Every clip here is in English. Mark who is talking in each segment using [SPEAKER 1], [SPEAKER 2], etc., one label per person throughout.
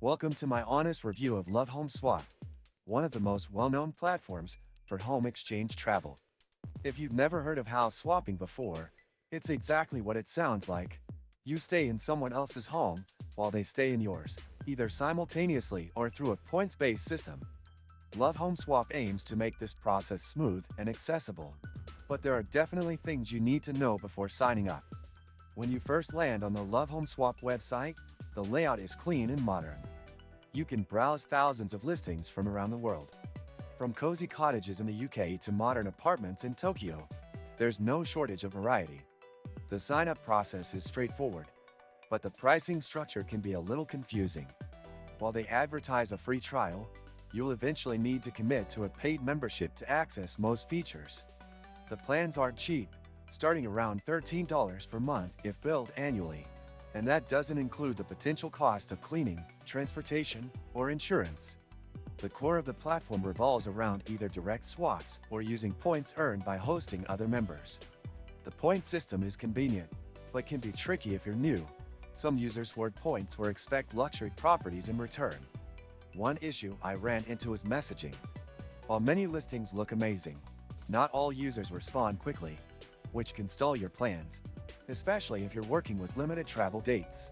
[SPEAKER 1] Welcome to my honest review of LoveHomeSwap, one of the most well-known platforms for home exchange travel. If you've never heard of house swapping before, it's exactly what it sounds like. You stay in someone else's home while they stay in yours, either simultaneously or through a points-based system. LoveHomeSwap aims to make this process smooth and accessible, but there are definitely things you need to know before signing up. When you first land on the LoveHomeSwap website, the layout is clean and modern. You can browse thousands of listings from around the world. From cozy cottages in the UK to modern apartments in Tokyo, there's no shortage of variety. The sign-up process is straightforward, but the pricing structure can be a little confusing. While they advertise a free trial, you'll eventually need to commit to a paid membership to access most features. The plans aren't cheap, starting around $13 per month if billed annually, and that doesn't include the potential cost of cleaning, transportation, or insurance. The core of the platform revolves around either direct swaps or using points earned by hosting other members. The point system is convenient, but can be tricky if you're new. Some users hoard points or expect luxury properties in return. One issue I ran into is messaging. While many listings look amazing, not all users respond quickly, which can stall your plans, especially if you're working with limited travel dates.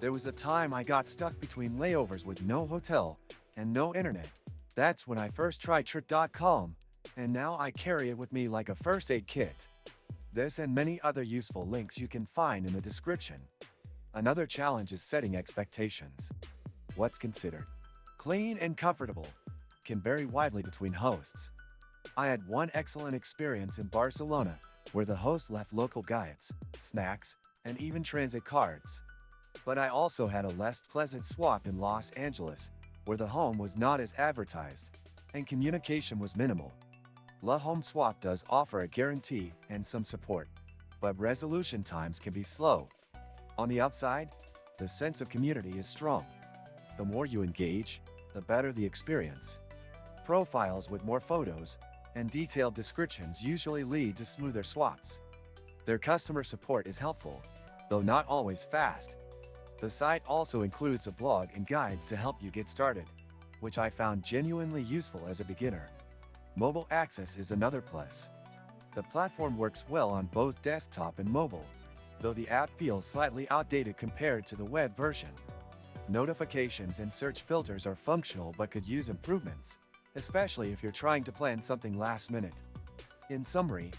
[SPEAKER 1] There was a time I got stuck between layovers with no hotel and no internet. That's when I first tried Trip.com, and now I carry it with me like a first aid kit. This and many other useful links you can find in the description. Another challenge is setting expectations. What's considered clean and comfortable can vary widely between hosts. I had one excellent experience in Barcelona, where the host left local guides, snacks, and even transit cards. But I also had a less pleasant swap in Los Angeles, where the home was not as advertised, and communication was minimal. LoveHomeSwap does offer a guarantee and some support, but resolution times can be slow. On the upside, the sense of community is strong. The more you engage, the better the experience. Profiles with more photos and detailed descriptions usually lead to smoother swaps. Their customer support is helpful, though not always fast. The site also includes a blog and guides to help you get started, which I found genuinely useful as a beginner. Mobile access is another plus. The platform works well on both desktop and mobile, though the app feels slightly outdated compared to the web version. Notifications and search filters are functional but could use improvements, especially if you're trying to plan something last minute. In summary,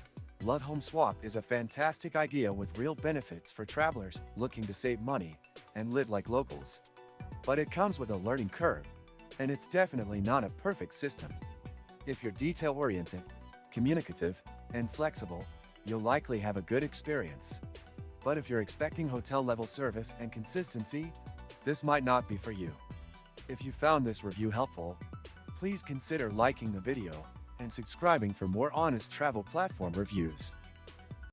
[SPEAKER 1] LoveHomeSwap is a fantastic idea with real benefits for travelers looking to save money and live like locals. But it comes with a learning curve, and it's definitely not a perfect system. If you're detail-oriented, communicative, and flexible, you'll likely have a good experience. But if you're expecting hotel-level service and consistency, this might not be for you. If you found this review helpful, please consider liking the video and subscribing for more honest travel platform reviews.